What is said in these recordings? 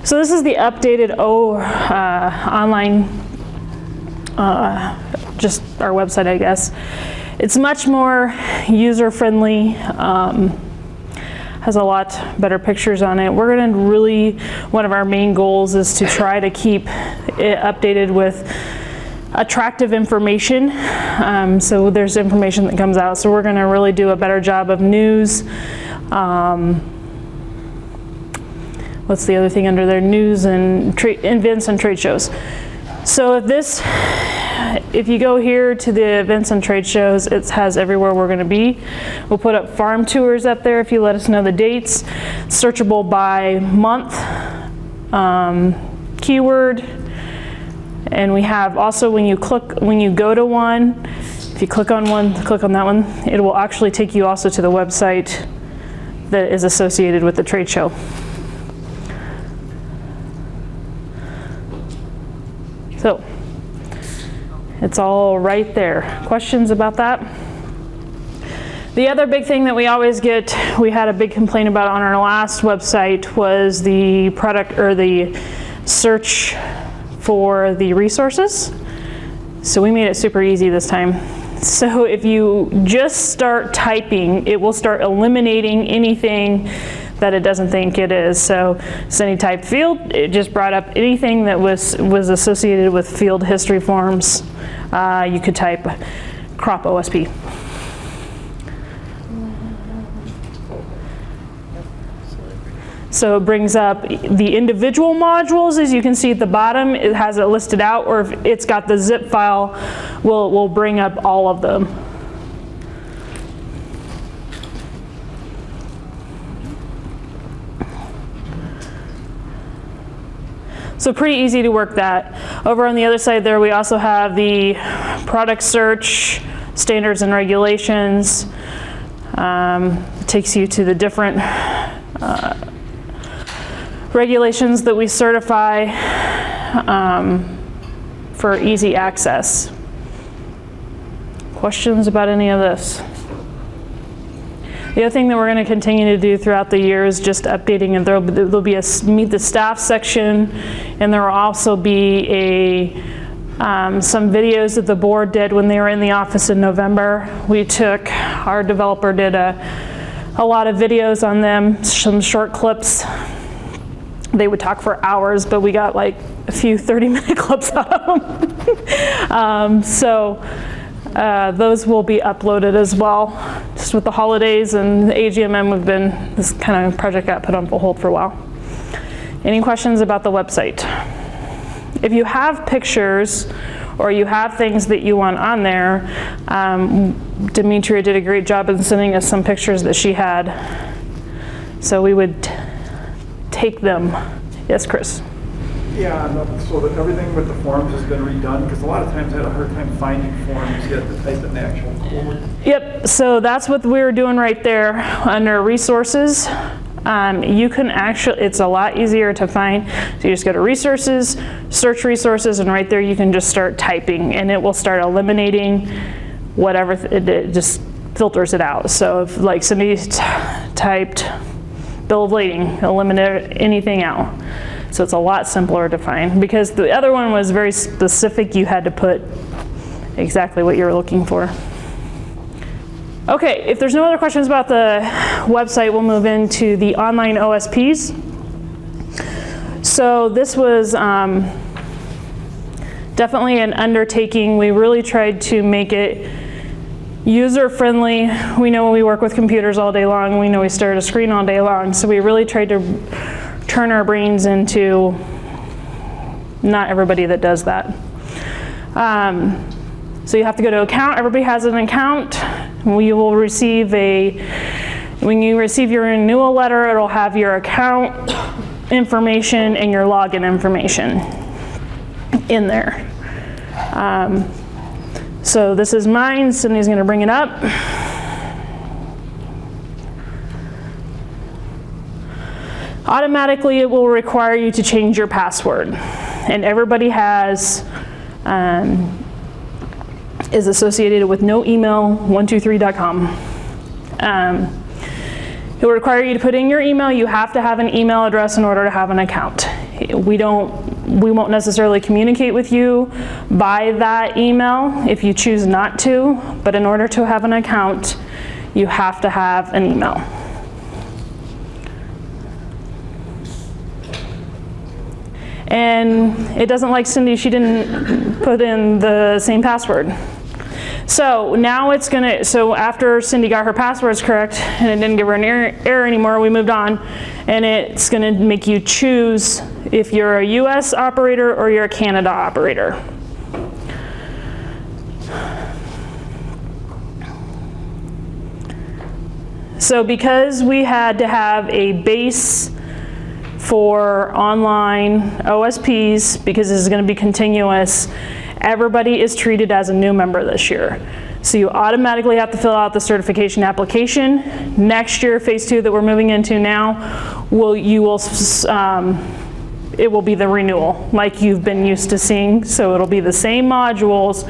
So this is the updated online, just our website, I guess. It's much more user-friendly, has a lot better pictures on it. We're gonna really, one of our main goals is to try to keep it updated with attractive information. So there's information that comes out. So we're gonna really do a better job of news. What's the other thing under there? News and events and trade shows. So if you go here to the events and trade shows, it has everywhere we're going to be. We'll put up farm tours up there if you let us know the dates. Searchable by month, keyword, and we have also when you go to one, if you click on that one, it will actually take you also to the website that is associated with the trade show. So it's all right there. Questions about that? The other big thing that we always get, we had a big complaint about on our last website, was the product or the search for the resources. So we made it super easy this time. So if you just start typing, it will start eliminating anything that it doesn't think it is. So it's any type field, it just brought up anything that was associated with field history forms. You could type crop OSP. So it brings up the individual modules. As you can see at the bottom, it has it listed out, or if it's got the zip file, we'll bring up all of them. So pretty easy to work that. Over on the other side there, we also have the product search, standards and regulations. It takes you to the different regulations that we certify for easy access. Questions about any of this? The other thing that we're going to continue to do throughout the year is just updating, and there'll be a meet the staff section, and there will also be some videos that the board did when they were in the office in November. Our developer did a lot of videos on them, some short clips. They would talk for hours, but we got like a few 30-minute clips out of them. Those will be uploaded as well. Just with the holidays and the AGMM, this kind of project got put on hold for a while. Any questions about the website? If you have pictures or you have things that you want on there, Demetria did a great job in sending us some pictures that she had. So we would take them. Yes, Chris? Yeah, so that everything with the forms has been redone, because a lot of times I had a hard time finding forms. You have to type in the actual code. Yep, so that's what we were doing right there under resources. You can actually, it's a lot easier to find. So you just go to resources, search resources, and right there you can just start typing, and it will start eliminating whatever, it just filters it out. So if like somebody typed bill of lading, eliminate anything out. So it's a lot simpler to find, because the other one was very specific. You had to put exactly what you were looking for. Okay, if there's no other questions about the website, we'll move into the online OSPs. So this was definitely an undertaking. We really tried to make it user-friendly. We know we work with computers all day long. We know we stare at a screen all day long. So we really tried to turn our brains into not everybody that does that. So you have to go to account. Everybody has an account. When you receive your renewal letter, it'll have your account information and your login information in there. So this is mine. Cindy's going to bring it up. Automatically, it will require you to change your password, and everybody has is associated with noemail123.com. It will require you to put in your email. You have to have an email address in order to have an account. we won't necessarily communicate with you by that email if you choose not to, but in order to have an account, you have to have an email. And it doesn't like Cindy, she didn't put in the same password. So now it's gonna, so after Cindy got her passwords correct and it didn't give her an error anymore, we moved on, and it's gonna make you choose if you're a US operator or you're a Canada operator. So because we had to have a base for online OSPs, because this is going to be continuous, everybody is treated as a new member this year. So you automatically have to fill out the certification application. Next year, phase 2 that we're moving into now, it will be the renewal like you've been used to seeing. So it'll be the same modules,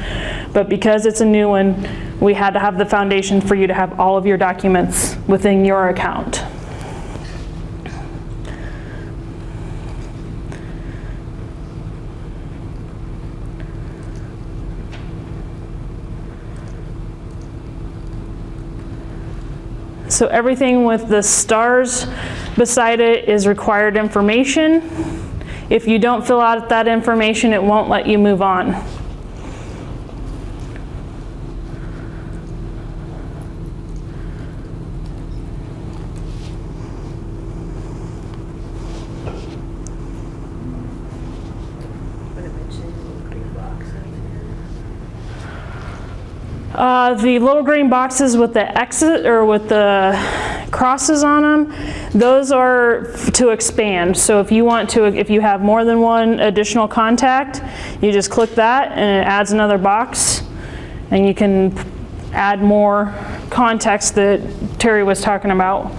but because it's a new one, we had to have the foundation for you to have all of your documents within your account. So everything with the stars beside it is required information. If you don't fill out that information, it won't let you move on. The little green boxes with the exit or with the crosses on them, those are to expand. So if you want to, if you have more than one additional contact, you just click that and it adds another box, and you can add more contacts that Terry was talking about.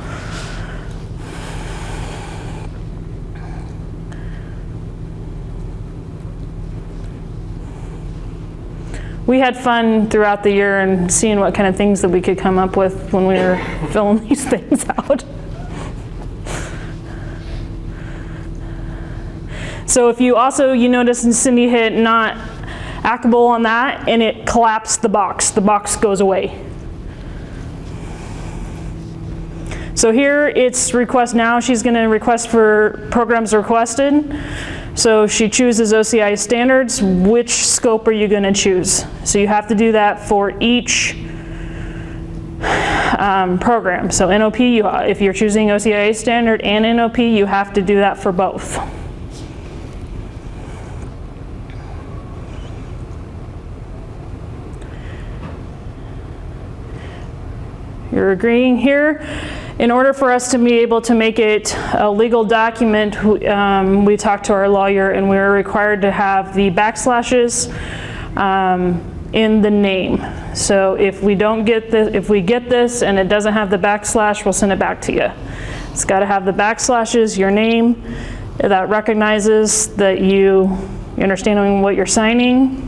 We had fun throughout the year and seeing what kind of things that we could come up with when we were filling these things out. So if you also, you notice Cindy hit not applicable on that and it collapsed the box goes away. So here it's request now, she's gonna request for programs requested. So she chooses OCIA standards. Which scope are you going to choose? So you have to do that for each program. So NOP, if you're choosing OCIA standard and NOP, you have to do that for both. You're agreeing here. In order for us to be able to make it a legal document, we talked to our lawyer and we were required to have the backslashes in the name. So if we don't get this, if we get this and it doesn't have the backslash, we'll send it back to you. It's got to have the backslashes, your name, that recognizes that you understand what you're signing.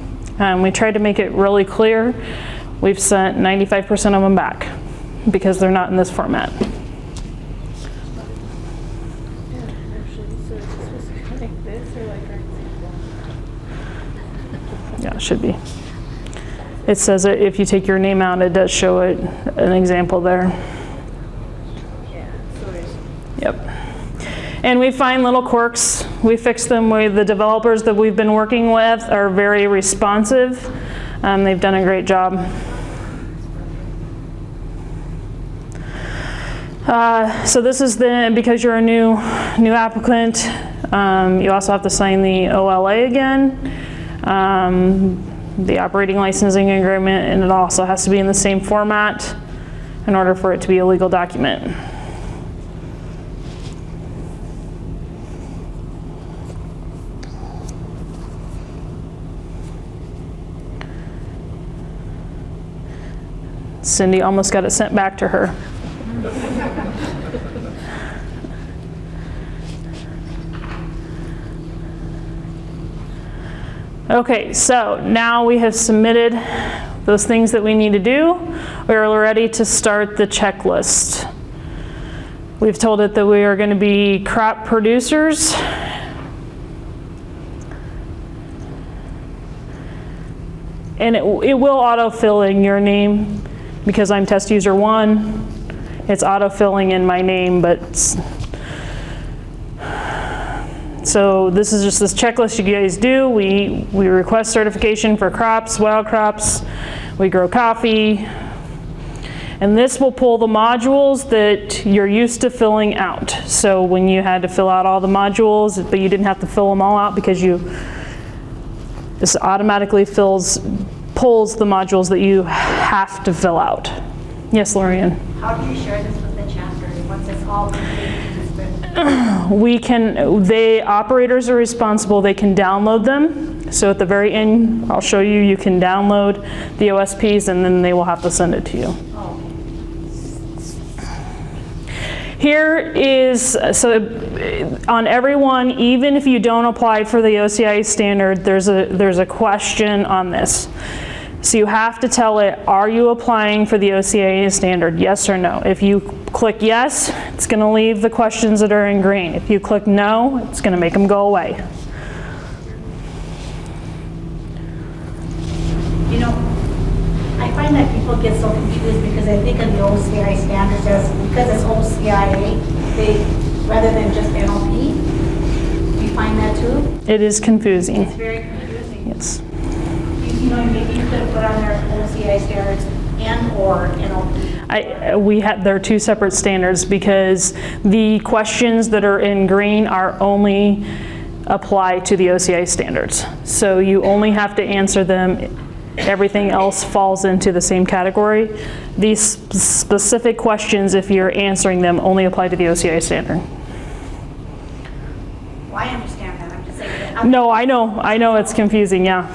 We tried to make it really clear. We've sent 95% of them back because they're not in this format. Yeah, it should be. It says that if you take your name out, it does show it an example there. Yep. And we find little quirks. We fix them with the developers that we've been working with are very responsive. They've done a great job. So this is because you're a new applicant, you also have to sign the OLA again, the operating licensing agreement, and it also has to be in the same format in order for it to be a legal document. Cindy almost got it sent back to her. Okay, so now we have submitted those things that we need to do. We're ready to start the checklist. We've told it that we are going to be crop producers. And it will auto-fill in your name because I'm test user 1. It's auto-filling in my name, but so this is just this checklist you guys do. We request certification for crops, wild crops. We grow coffee. And this will pull the modules that you're used to filling out. So when you had to fill out all the modules, but you didn't have to fill them all out because this automatically pulls the modules that you have to fill out. Yes, Lorian? How do you share this with the chapter once it's all complete? The operators are responsible. They can download them. So at the very end, I'll show you, you can download the OSPs and then they will have to send it to you. Oh. Here is, so on everyone, even if you don't apply for the OCIA standard, there's a question on this. So you have to tell it, are you applying for the OCIA standard, yes or no? If you click yes, it's going to leave the questions that are in green. If you click no, it's going to make them go away. You know, I find that people get so confused because they think of the OCIA standards as, because it's OCIA, rather than just NOP. Do you find that too? It is confusing. It's very confusing. Yes. You know, maybe you could put on there OCIA standards and or NOP. There are two separate standards because the questions that are in green are only apply to the OCIA standards. So you only have to answer them. Everything else falls into the same category. These specific questions, if you're answering them, only apply to the OCIA standard. Well, I understand that. I'm just saying that. No, I know it's confusing, yeah.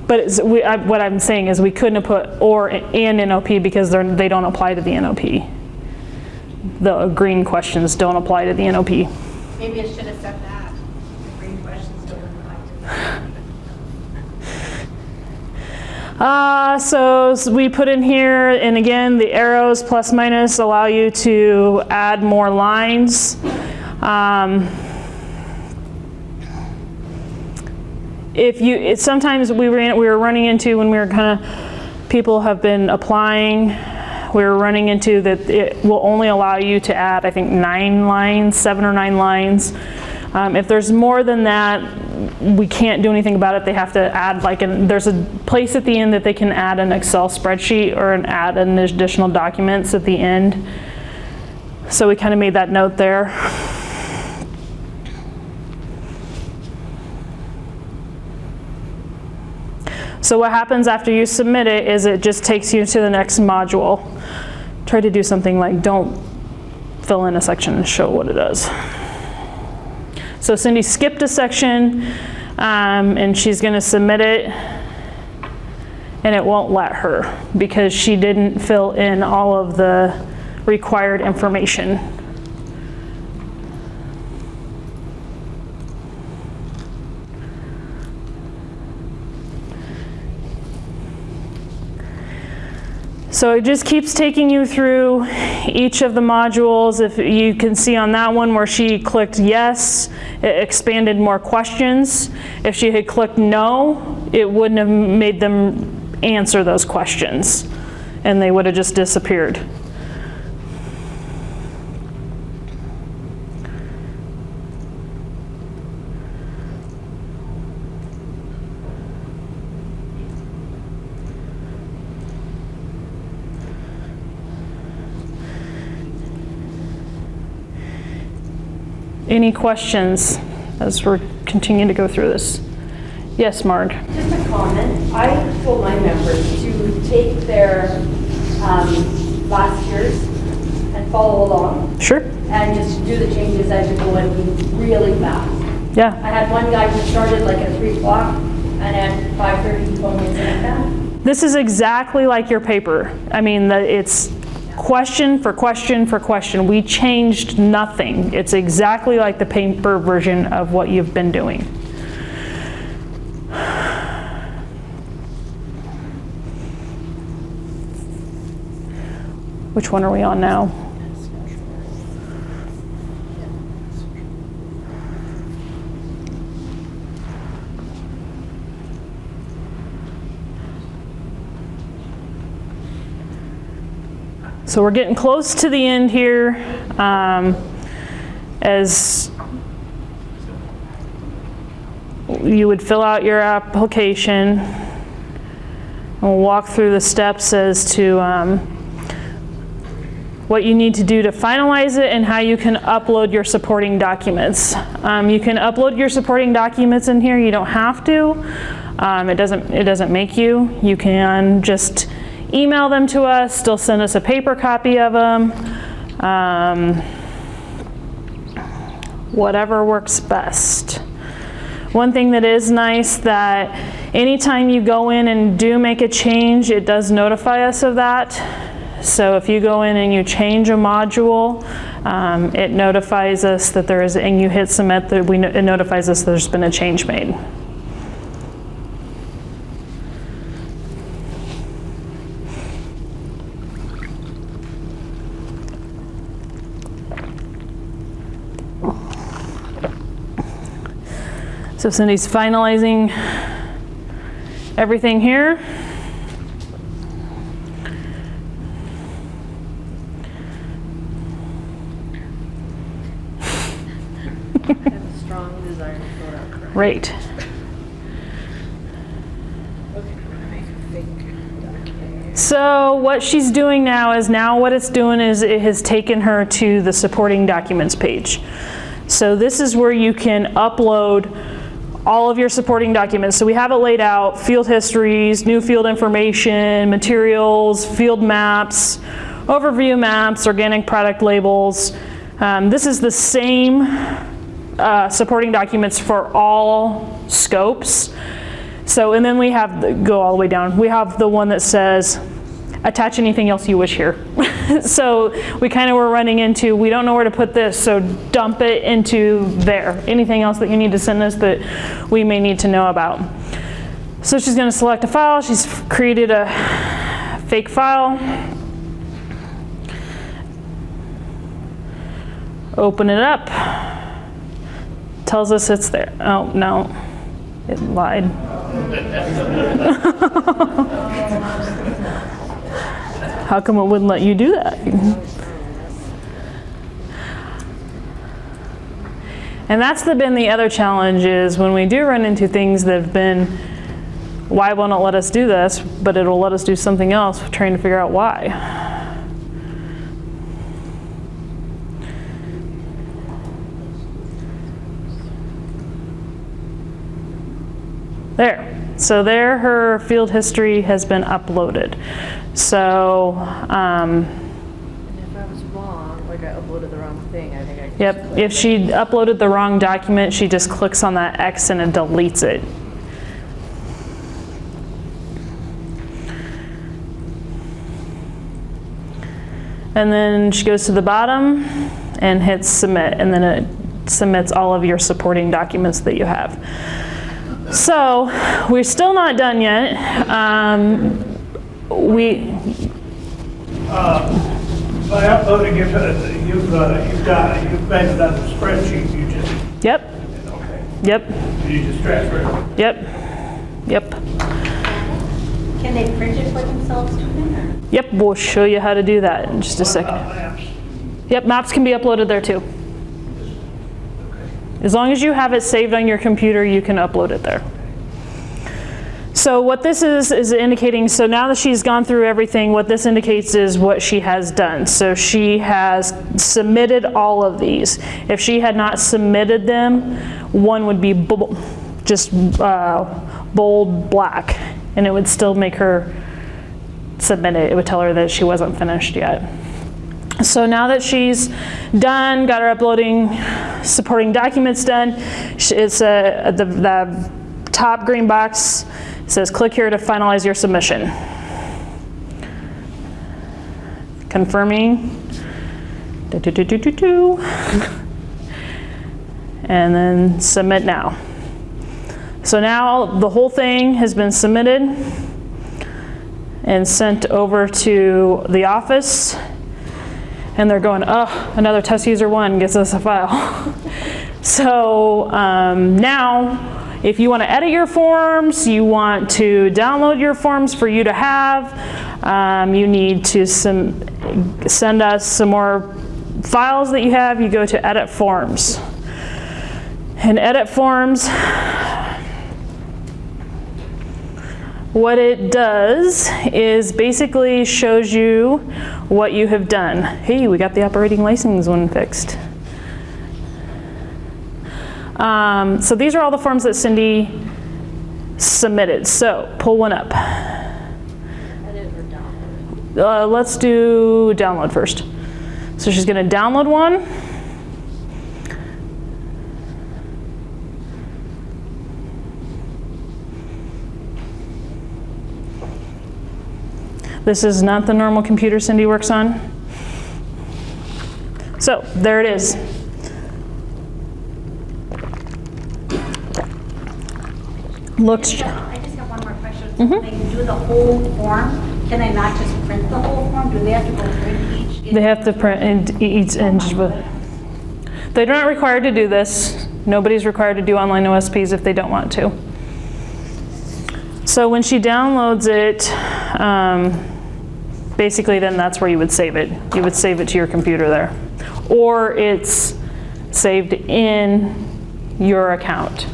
But what I'm saying is we couldn't have put or and NOP because they don't apply to the NOP. The green questions don't apply to the NOP. Maybe it should have said that. The green questions don't apply to that. So we put in here, and again, the arrows plus minus allow you to add more lines. Sometimes we were running into when we were people have been applying, we were running into that it will only allow you to add, I think, 7 or 9 lines. If there's more than that, we can't do anything about it. They have to add there's a place at the end that they can add an Excel spreadsheet or add an additional documents at the end. So we kind of made that note there. So what happens after you submit it is it just takes you to the next module. Try to do something like don't fill in a section and show what it does. So Cindy skipped a section and she's going to submit it and it won't let her because she didn't fill in all of the required information. So it just keeps taking you through each of the modules. If you can see on that one where she clicked yes, it expanded more questions. If she had clicked no, it wouldn't have made them answer those questions and they would have just disappeared. Any questions as we're continuing to go through this? Yes, Marg. Just a comment. I told my members to take their last year's and follow along Sure. and just do the changes as you go and be really fast. Yeah. I had one guy who started like at 3 o'clock and at 5:30 he told me to sit down. This is exactly like your paper. I mean, it's question for question for question. We changed nothing. It's exactly like the paper version of what you've been doing. Which one are we on now? So we're getting close to the end here. As you would fill out your application, we'll walk through the steps as to what you need to do to finalize it and how you can upload your supporting documents. You can upload your supporting documents in here. You don't have to. It doesn't make you. You can just email them to us. Still send us a paper copy of them. Whatever works best. One thing that is nice, that anytime you go in and do make a change, it does notify us of that. So if you go in and you change a module, it notifies us that there is, and you hit submit, that it notifies us there's been a change made. So Cindy's finalizing everything here. I have a strong desire to fill it out correctly. Right. Okay, I'm gonna make a fake document. So what she's doing now is, what it's doing is it has taken her to the supporting documents page. So this is where you can upload all of your supporting documents. So we have it laid out: field histories, new field information, materials, field maps, overview maps, organic product labels. This is the same supporting documents for all scopes. So, and then we have, go all the way down, we have the one that says, attach anything else you wish here. So we kind of were running into, we don't know where to put this, so dump it into there. Anything else that you need to send us that we may need to know about. So she's going to select a file. She's created a fake file. Open it up. Tells us it's there. Oh, no. It lied. How come it wouldn't let you do that? And that's been the other challenge, is when we do run into things that have been, why won't it let us do this, but it'll let us do something else, trying to figure out why. There. So there, her field history has been uploaded. So, And if I was wrong, like I uploaded the wrong thing, I think I could. yep, if she uploaded the wrong document, she just clicks on that X and it deletes it. And then she goes to the bottom and hits submit, and then it submits all of your supporting documents that you have. So we're still not done yet. By uploading it, you've made it on the spreadsheet, you just, Yep, okay, yep, you just transfer it. yep, yep, Can they print it for themselves too then, or? yep. We'll show you how to do that in just a second. Maps. Yep, maps can be uploaded there too. As long as you have it saved on your computer, you can upload it there. So what this is indicating, so now that she's gone through everything, what this indicates is what she has done. So she has submitted all of these. If she had not submitted them, one would be just bold black, and it would still make her submit it. It would tell her that she wasn't finished yet. So now that she's done, got her uploading supporting documents done, it's the top green box says click here to finalize your submission. Confirming. And then submit now. So now the whole thing has been submitted and sent over to the office. And they're going, oh, another test user one gets us a file. So now, if you want to edit your forms, you want to download your forms for you to have, you need to send us some more files that you have, you go to Edit Forms. And Edit Forms, what it does is basically shows you what you have done. Hey, we got the operating license one fixed. So these are all the forms that Cindy submitted. So pull one up. Edit or download? Let's do download first. So she's going to download one. This is not the normal computer Cindy works on. So there it is. Looks. I just have one more question. So when they do the whole form, can they not just print the whole form? Do they have to go print each? They have to print each individual. They're not required to do this. Nobody's required to do online OSPs if they don't want to. So when she downloads it, basically then that's where you would save it. You would save it to your computer there. Or it's saved in your account.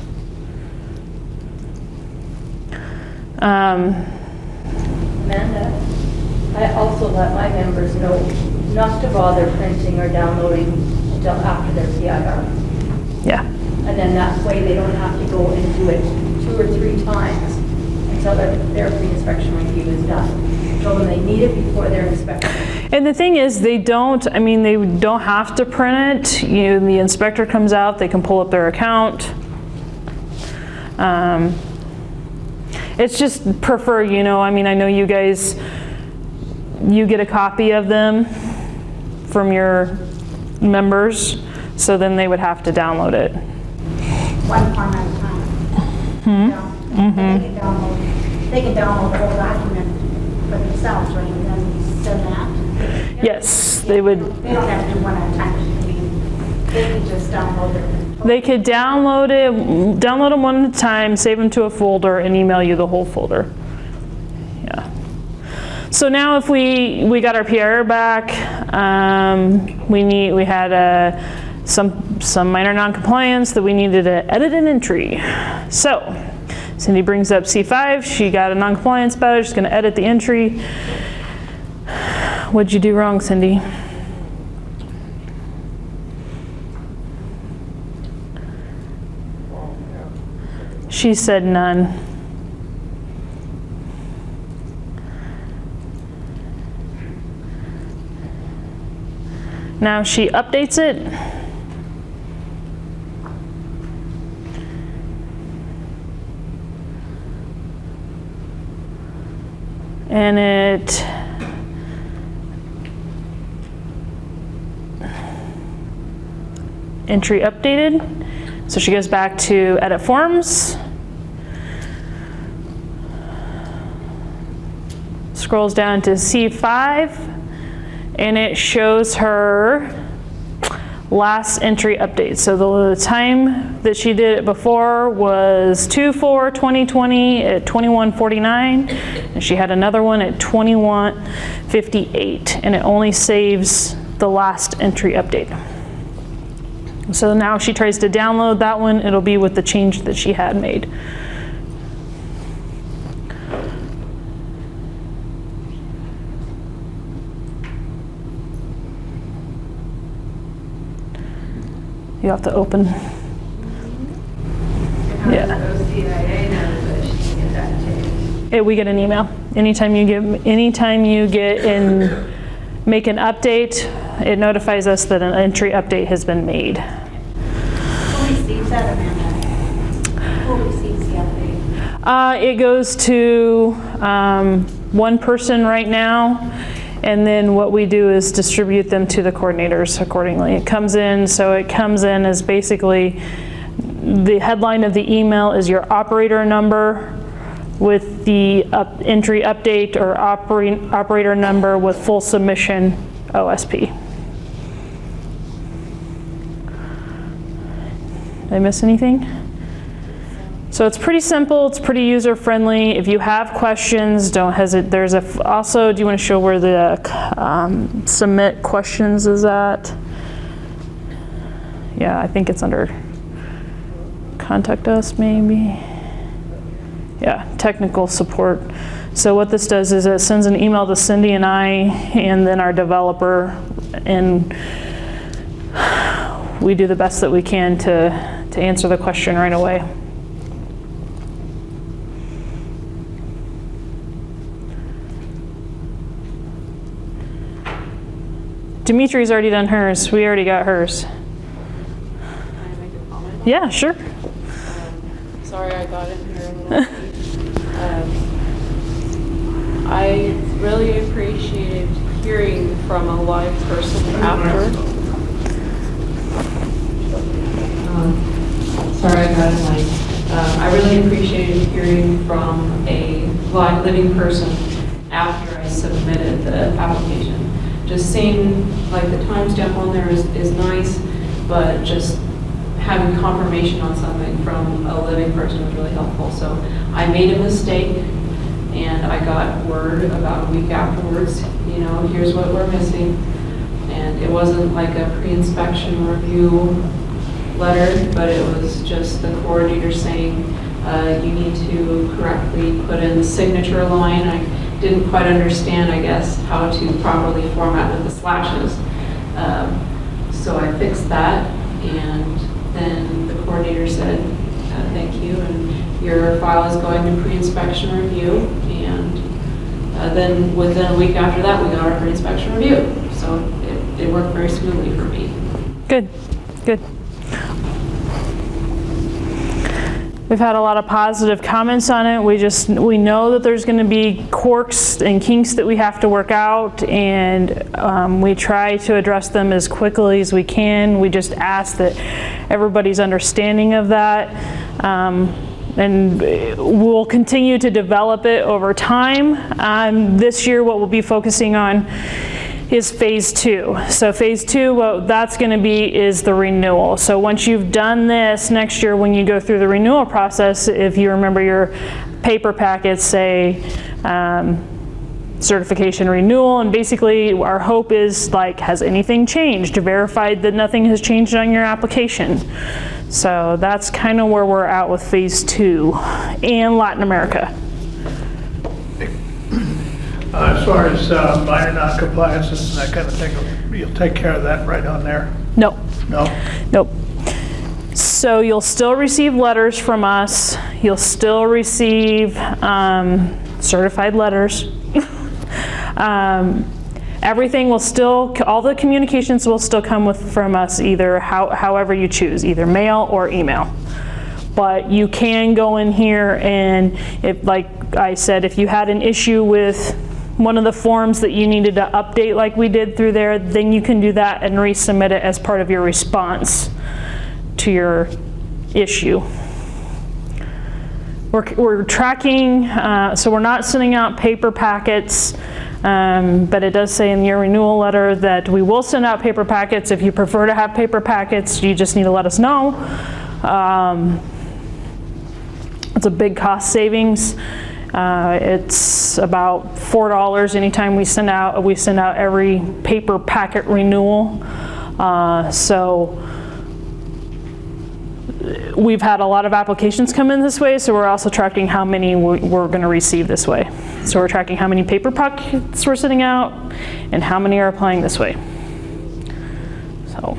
Amanda, I also let my members know not to bother printing or downloading until after their PIR. Yeah. And then that way they don't have to go and do it 2 or 3 times until their pre-inspection review is done. Show them they need it before their inspection. And the thing is, they don't have to print it. The inspector comes out, they can pull up their account. It's just prefer, I know you guys, you get a copy of them from your members, so then they would have to download it. One form at a time. Yeah. They can download the whole document for themselves, right, and then send that? Yes, they would. They don't have to do one at a time. They can just download it. They could download them one at a time, save them to a folder, and email you the whole folder. Yeah. So now if we got our PR back, we had some minor non-compliance that we needed to edit an entry. So Cindy brings up C5. She got a non-compliance badge. She's going to edit the entry. What'd you do wrong, Cindy? She said none. Now she updates it. And it entry updated. So she goes back to edit forms. Scrolls down to C5, and it shows her last entry update. So the time that she did it before was 2/4/2020 at 21:49, and she had another one at 21:58, and it only saves the last entry update. So now if she tries to download that one, it'll be with the change that she had made. You have to open. Yeah. OCIA knows that she can get that changed. We get an email. Anytime you get in, make an update, it notifies us that an entry update has been made. Who receives that, Amanda? Who receives the update? It goes to one person right now, and then what we do is distribute them to the coordinators accordingly. It comes in as basically the headline of the email is your operator number with the entry update, or operator number with full submission OSP. Did I miss anything? So it's pretty simple, it's pretty user-friendly. If you have questions, don't hesitate. There's also, do you want to show where the submit questions is at? Yeah, I think it's under contact us maybe. Yeah, technical support. So what this does is it sends an email to Cindy and I, and then our developer, and we do the best that we can to answer the question right away. Dimitri's already done hers. We already got hers. Can I make a comment? Yeah, sure. Sorry I got in here a little late. I really appreciated hearing from a live person after. Sorry I got in late. I really appreciated hearing from a live living person after I submitted the application. Just seeing like the timestamp on there is nice, but just having confirmation on something from a living person was really helpful. So I made a mistake and I got word about a week afterwards, you know, here's what we're missing. And it wasn't like a pre-inspection review letter, but it was just the coordinator saying, you need to correctly put in the signature line. I didn't quite understand, I guess, how to properly format with the slashes. So I fixed that, and then the coordinator said, thank you, and your file is going to pre-inspection review, and then within a week after that, we got our pre-inspection review. So it worked very smoothly for me. Good, good. We've had a lot of positive comments on it. We know that there's going to be quirks and kinks that we have to work out, and we try to address them as quickly as we can. We just ask that everybody's understanding of that. And we'll continue to develop it over time. This year, what we'll be focusing on is phase 2. So phase 2, what that's going to be is the renewal. So once you've done this, next year when you go through the renewal process, if you remember your paper packets say certification renewal, and basically our hope is like, has anything changed? Verified that nothing has changed on your application. So that's kind of where we're at with phase 2 in Latin America. As far as minor non-compliances and that kind of thing, you'll take care of that right on there? No. No? Nope. So you'll still receive letters from us. You'll still receive certified letters. Everything will still, all the communications will still come from us either however you choose, either mail or email. But you can go in here and, if, like I said, if you had an issue with one of the forms that you needed to update like we did through there, then you can do that and resubmit it as part of your response to your issue. We're tracking, so we're not sending out paper packets, but it does say in your renewal letter that we will send out paper packets. If you prefer to have paper packets, you just need to let us know. It's a big cost savings. It's about $4 anytime we send out every paper packet renewal. So we've had a lot of applications come in this way, so we're also tracking how many we're going to receive this way. So we're tracking how many paper packets we're sending out and how many are applying this way. So,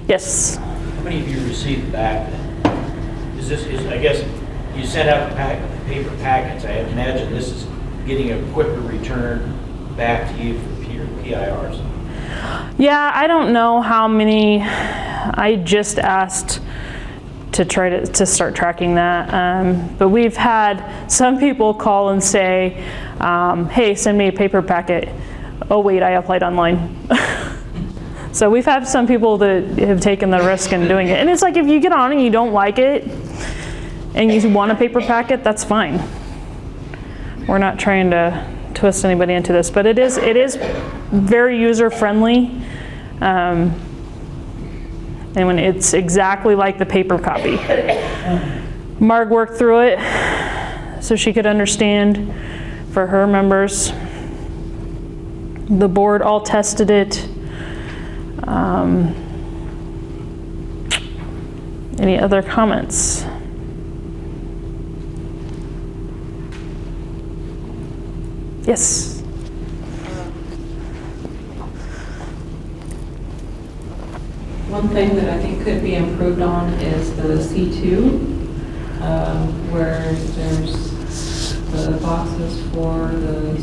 yes? How many of you received back? I guess you sent out the paper packets. I imagine this is getting a quicker return back to you for your PIRs. Yeah, I don't know how many. I just asked to try to start tracking that. But we've had some people call and say, hey, send me a paper packet. Oh wait, I applied online. So we've had some people that have taken the risk in doing it. And it's like, if you get on and you don't like it and you want a paper packet, that's fine. We're not trying to twist anybody into this, but it is very user friendly. And when it's exactly like the paper copy. Marg worked through it so she could understand for her members. The board all tested it. Any other comments? Yes. One thing that I think could be improved on is the C2, where there's the boxes for the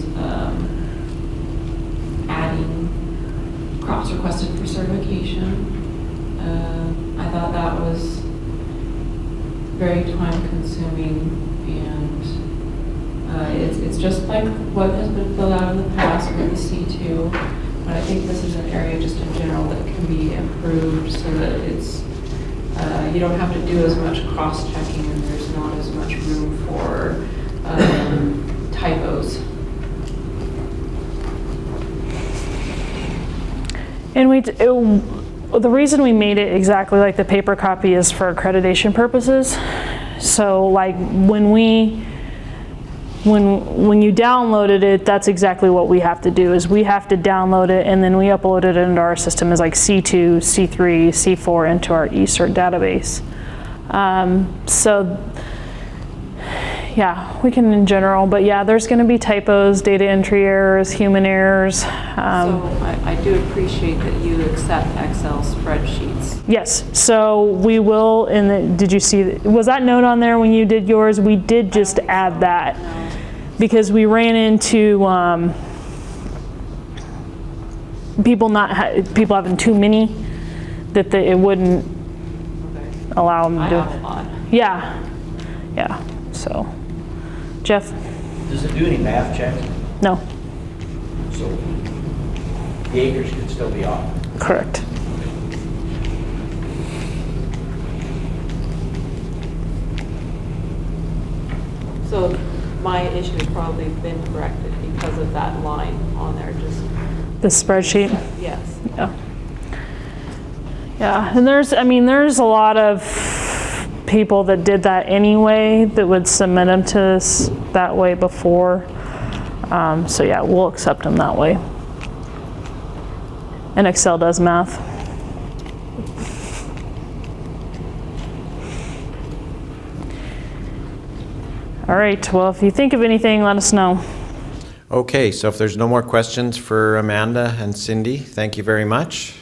adding crops requested for certification. I thought that was very time consuming, and it's just like what has been filled out in the past with the C2. But I think this is an area just in general that can be improved so that it's, you don't have to do as much cross-checking and there's not as much room for typos. And the reason we made it exactly like the paper copy is for accreditation purposes. So like when you downloaded it, that's exactly what we have to do, is we have to download it and then we upload it into our system as like C2, C3, C4 into our eCert database. So yeah, we can in general, but yeah, there's going to be typos, data entry errors, human errors. So I do appreciate that you accept Excel spreadsheets. Yes, so we will, did you see, was that note on there when you did yours? We did just add that. No. Because we ran into people having too many, that it wouldn't Okay. allow them I to do have a it. lot. Yeah, so, Jeff? Does it do any math checks? No, So the acres could still be off. correct. So my issue has probably been corrected because of that line on there, just, The spreadsheet? yes. Yeah. Yeah, and there's a lot of people that did that anyway that would submit them to us that way before. So yeah, we'll accept them that way. And Excel does math. All right, well, if you think of anything, let us know. Okay, so if there's no more questions for Amanda and Cindy, thank you very much.